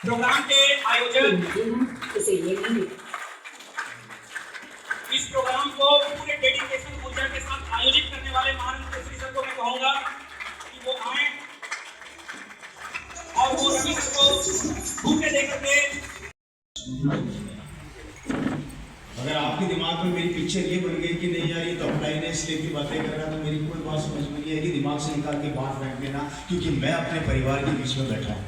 Programme के आयोजक इस प्रोग्राम को पूरे डेडिकेशन ऊर्जा के साथ आयोजित करने वाले महाराज श्री सर को मैं कहूंगा कि वो आए और वो रवि सर को भूखे देकर के। अगर आपके दिमाग में मेरी पिक्चर ये बन गई कि नहीं यार ये तो अप्लाइनेस लेके बातें कर रहा, तो मेरी कोई बात समझ में नहीं आएगी, दिमाग से निकाल के बाहर फेंक देना, क्योंकि मैं अपने परिवार के बीच में बैठा हूँ।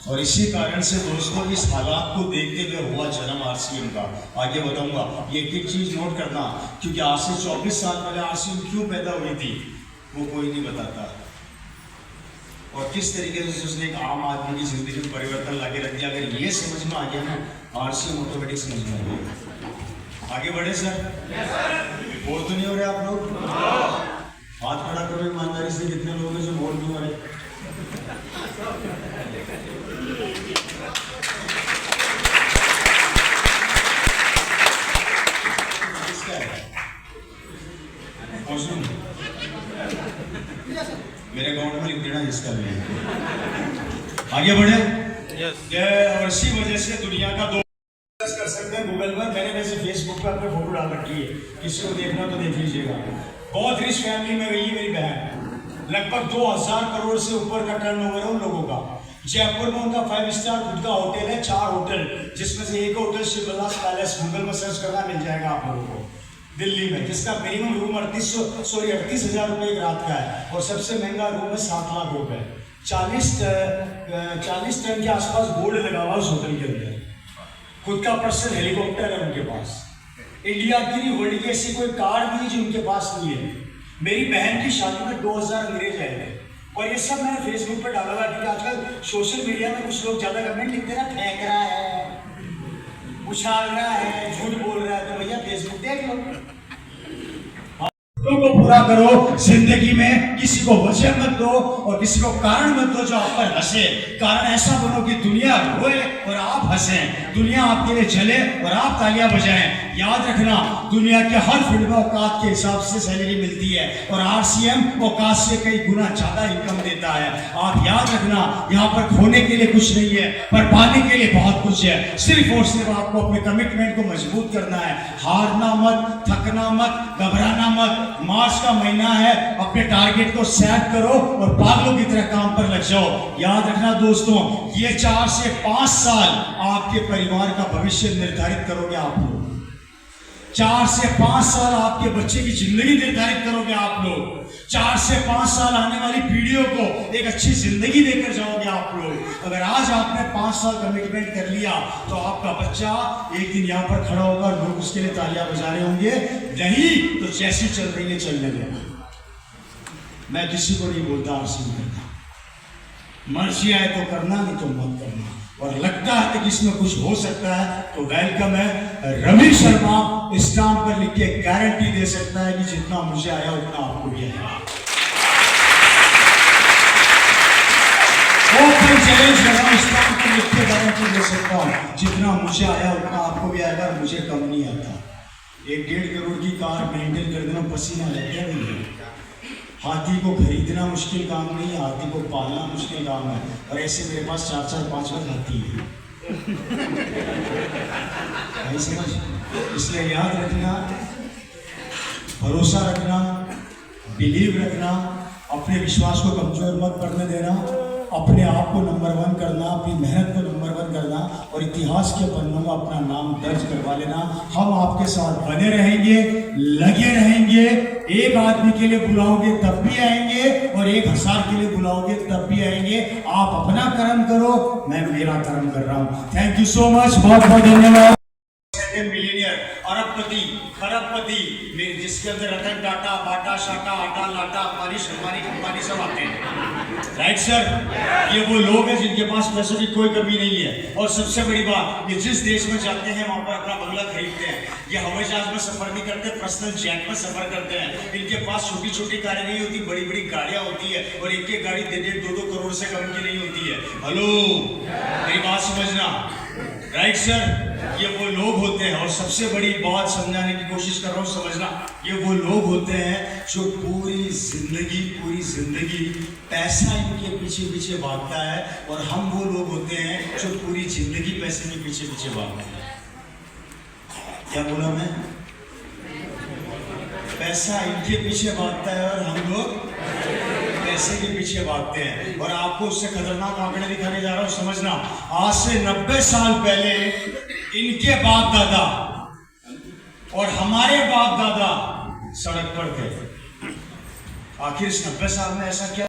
और इसी कारण से दोस्तों इस हालात को देखते हुए हुआ जन्म आरसीएम का। आगे बताऊंगा, ये एक चीज नोट करना, क्योंकि आज से 24 साल पहले आरसीएम क्यों पैदा हुई थी वो कोई नहीं बताता, और किस तरीके से उसने एक आम आदमी की जिंदगी में परिवर्तन लाके रख दिया। अगर ये समझ में आ गया ना, आरसीएम ऑटोमेटिक समझ में आ गया। आगे बढ़े सर? बोर तो नहीं हो रहे आप लोग? हाथ खड़ा करो ईमानदारी से, कितने लोग हैं जो बोर नहीं हो रहे? मेरे अकाउंट में लिख देना जिसका भी। आगे बढ़े। और इसी वजह से दुनिया का दो कर सकते हैं गूगल पर। मैंने वैसे फेसबुक पे अपने फोटो डाल रखी है, किसी को देखना तो देख लीजिएगा। बहुत रिच फैमिली में गई मेरी बहन, लगभग 2000 करोड़ से ऊपर का टर्नओवर है उन लोगों का। जयपुर में उनका 5 स्टार खुद का होटल है, 4 होटल, जिसमें से एक होटल शिवविलास पैलेस, गूगल में सर्च करना मिल जाएगा आप लोगों को, दिल्ली में, जिसका मिनिमम रूम 38,000 रुपए एक रात का है, और सबसे महंगा रूम है 7 लाख रुपए। 40 टन के आसपास गोल्ड लगा हुआ उस होटल के अंदर। खुद का पर्सनल हेलीकॉप्टर है उनके पास। इंडिया की नहीं, वर्ल्ड की ऐसी कोई कार नहीं जो उनके पास नहीं है। मेरी बहन की शादी में 2000 अंग्रेज आए थे, और ये सब मैंने फेसबुक पर डाला हुआ, क्योंकि आजकल सोशल मीडिया में कुछ लोग ज्यादा कमेंट लिखते हैं ना, फेंक रहा है, उछाल रहा है, झूठ बोल रहा है, तो भैया फेसबुक देख लो, को पूरा करो। जिंदगी में किसी को वजह मत दो और किसी को कारण मत दो जो आप पर हंसे। कारण ऐसा बनो कि दुनिया रोए और आप हंसें, दुनिया आपके लिए चले और आप तालियां बजाएं। याद रखना, दुनिया के हर फील्ड में औकात के हिसाब से सैलरी मिलती है, और आरसीएम औकात से कई गुना ज्यादा इनकम देता है। आप याद रखना, यहाँ पर खोने के लिए कुछ नहीं है, पर पाने के लिए बहुत कुछ है। सिर्फ और सिर्फ आपको अपने कमिटमेंट को मजबूत करना है। हारना मत, थकना मत, घबराना मत। मार्च का महीना है, अपने टारगेट को सेट करो और पागलों की तरह काम पर लग जाओ। याद रखना दोस्तों, ये 4 से 5 साल आपके परिवार का भविष्य निर्धारित करोगे आप लोग। 4 से 5 साल आपके बच्चे की जिंदगी निर्धारित करोगे आप लोग। 4 से 5 साल आने वाली पीढ़ियों को एक अच्छी जिंदगी देकर जाओगे आप लोग। अगर आज आपने 5 साल कमिटमेंट कर लिया, तो आपका बच्चा एक दिन यहाँ पर खड़ा होगा, लोग उसके लिए तालियां बजा रहे होंगे। नहीं तो जैसी चल रही है चलने देना। मैं किसी को नहीं बोलता आरसीएम करना, मर्जी आए तो करना, नहीं तो मत करना। और लगता है कि इसमें कुछ हो सकता है तो वेलकम है। रवि शर्मा स्टाम्प पर लिख के गारंटी दे सकता है कि जितना मुझे आया उतना आपको भी आएगा। ओपन चैलेंज लगा, स्टाम्प पर लिख के गारंटी दे सकता हूँ, जितना मुझे आया उतना आपको भी आएगा। मुझे कम नहीं आता। 1-1.5 करोड़ की कार मेंटेन कर देना पसीना लग गया नहीं। हाथी को खरीदना मुश्किल काम नहीं है, हाथी को पालना मुश्किल काम है। और ऐसे मेरे पास 4-5 हाथी है, नहीं समझ? इसलिए याद रखना, भरोसा रखना, बिलीव रखना, अपने विश्वास को कमजोर मत पड़ने देना, अपने आप को नंबर 1 करना, अपनी मेहनत को नंबर 1 करना, और इतिहास के पन्नों में अपना नाम दर्ज करवा लेना। हम आपके साथ बने रहेंगे, लगे रहेंगे। एक आदमी के लिए बुलाओगे तब भी आएंगे और 1000 के लिए बुलाओगे तब भी आएंगे। आप अपना कर्म करो, मैं मेरा कर्म कर रहा हूँ। थैंक यू सो मच, बहुत बहुत धन्यवाद। मिलियनियर, अरबपति, खरबपति, जिसके अंदर रतन टाटा, बाटा शाटा, आटा लाटा, अंबानी सब आते हैं। राइट सर, ये वो लोग हैं जिनके पास पैसे की कोई कमी नहीं है। और सबसे बड़ी बात, ये जिस देश में जाते हैं वहां पर अपना बंगला खरीदते हैं। ये हवाई जहाज में सफर नहीं करते, पर्सनल जेट में सफर करते हैं। इनके पास छोटी छोटी कारें नहीं होती, बड़ी बड़ी गाड़ियां होती है। और एक एक गाड़ी 1.5-2 करोड़ से कम की नहीं होती है। हेलो, मेरी बात समझना। राइट सर, ये वो लोग होते हैं। और सबसे बड़ी बात समझाने की कोशिश कर रहा हूँ, समझना। ये वो लोग होते हैं जो पूरी जिंदगी पैसा इनके पीछे पीछे भागता है। और हम वो लोग होते हैं जो पूरी जिंदगी पैसे के पीछे पीछे भागते हैं। क्या बोला मैं? पैसा इनके पीछे भागता है और हम लोग पैसे के पीछे भागते हैं। और आपको उससे खतरनाक आंकड़े दिखाने जा रहा हूं, समझना। आज से 90 साल पहले इनके बाप दादा और हमारे बाप दादा सड़क पर थे। आखिर इस 90 साल में ऐसा क्या?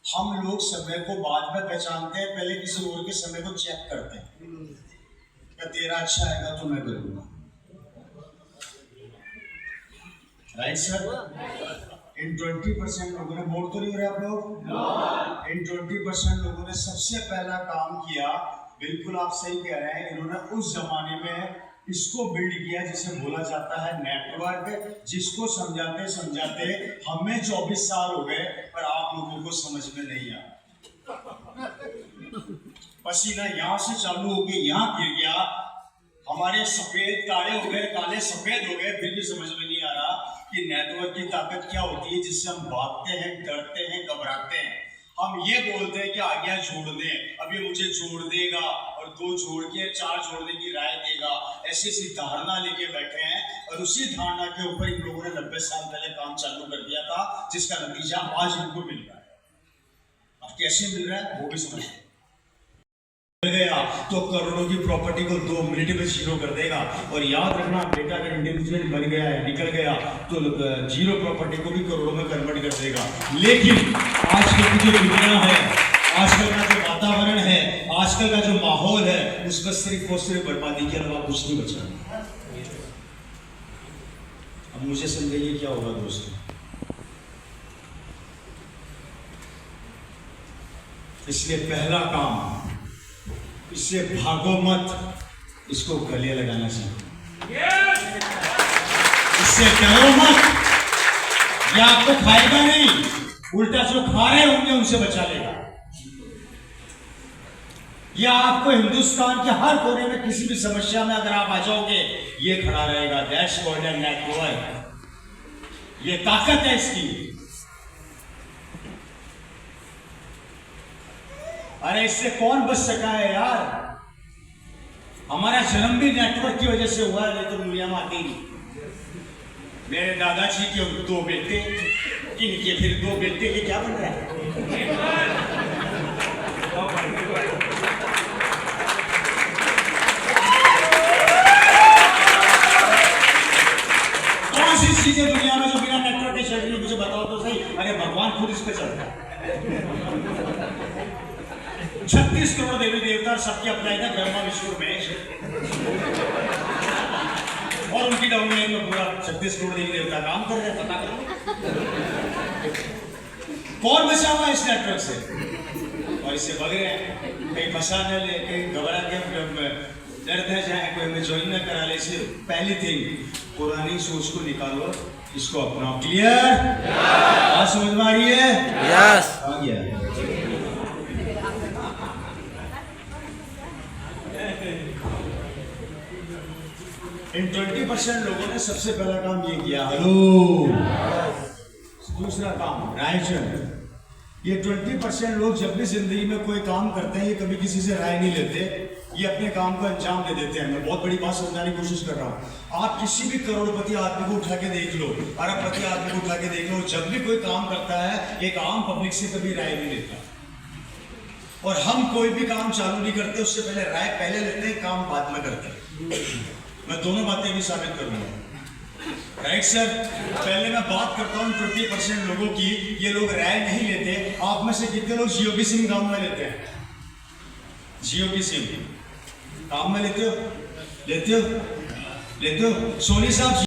हम लोग समय को बाद में पहचानते हैं, पहले किसी और के समय को चेक करते हैं। क्या तेरा अच्छा आएगा तो मैं करूंगा। राइट सर, इन 20% लोगों ने, वोट तो नहीं हो रहे आप लोग? इन 20% लोगों ने सबसे पहला काम किया, बिल्कुल आप सही कह रहे हैं, इन्होंने उस जमाने में इसको बिल्ड किया जिसे बोला जाता है नेटवर्क, जिसको समझाते समझाते हमें 24 साल हो गए पर आप लोगों को समझ में नहीं आया। पसीना यहाँ से चालू हो गया, यहाँ गिर गया, हमारे सफेद काले हो गए, काले सफेद हो गए, फिर भी समझ में नहीं आ रहा कि नेटवर्क की ताकत क्या होती है, जिससे हम भागते हैं, डरते हैं, घबराते हैं। हम ये बोलते हैं कि आज्ञा छोड़ दे, अब ये मुझे छोड़ देगा और 2 छोड़ के 4 छोड़ने की राय देगा, ऐसी ऐसी धारणा लेके बैठे हैं। और उसी धारणा के ऊपर इन लोगों ने 90 साल पहले काम चालू कर दिया था, जिसका नतीजा आज इनको मिल रहा है। अब कैसे मिल रहा है वो भी समझ गया तो करोड़ों की प्रॉपर्टी को 2 मिनट में जीरो कर देगा। और याद रखना बेटा, अगर इंडिविजुअल बन गया है, निकल गया तो जीरो प्रॉपर्टी को भी करोड़ों में कन्वर्ट कर देगा। लेकिन आजकल की जो दुनिया है, आजकल का जो वातावरण है, आजकल का जो माहौल है, उसमें सिर्फ और सिर्फ बर्बादी के अलावा कुछ नहीं बचा। अब मुझे समझाइए क्या होगा दोस्तों। इसलिए पहला काम, इससे भागो मत, इसको गले लगाना चाहिए। इससे डरो मत, ये आपको खाएगा नहीं, उल्टा जो खा रहे होंगे उनसे बचा लेगा। यह आपको हिंदुस्तान के हर कोने में किसी भी समस्या में अगर आप आ जाओगे, ये खड़ा रहेगा। That's called an network. ये ताकत है इसकी। अरे इससे कौन बच सका है यार? हमारा जन्म भी नेटवर्क की वजह से हुआ है, नहीं तो दुनिया में आती नहीं। मेरे दादाजी के 2 बेटे, इनके फिर 2 बेटे के क्या बन रहा है? कौन सी चीजें दुनिया में जो बिना नेटवर्क के चल रही है, मुझे बताओ तो सही। अरे भगवान खुद इस पे चलता है। 36 करोड़ देवी देवता सबके अपना है, ब्रह्मा विष्णु महेश, और उनकी डाउनलाइन में पूरा 36 करोड़ देवी देवता काम कर रहे हैं। पता करो कौन बचा हुआ इस नेटवर्क से, और इससे भग रहे हैं। कहीं फंसा न ले, कहीं घबरा के डर न जाए, कोई हमें ज्वाइन न करा ले। इसलिए पहली थिंग, पुरानी सोच को निकालो, इसको अपनाओ। क्लियर? बात समझ में आ रही है? यस। आ गया। इन 20% लोगों ने सबसे पहला काम ये किया, हेलो। दूसरा काम, राय। ये 20% लोग जब भी जिंदगी में कोई काम करते हैं, ये कभी किसी से राय नहीं लेते, ये अपने काम को अंजाम दे देते हैं। मैं बहुत बड़ी बात समझाने की कोशिश कर रहा हूँ। आप किसी भी करोड़पति आदमी को उठा के देख लो, अरबपति आदमी को उठा के देख लो, जब भी कोई काम करता है, एक आम पब्लिक से कभी राय नहीं लेता। और हम कोई भी काम चालू नहीं करते, उससे पहले राय पहले लेते हैं, काम बाद में करते हैं। मैं दोनों बातें भी साबित करूंगा। राइट सर, पहले मैं बात करता हूँ 20% लोगों की, ये लोग राय नहीं लेते। आप में से कितने लोग जियो की सिम काम में लेते हैं? जियो की सिम काम में लेते हो? लेते हो? सोनी साहब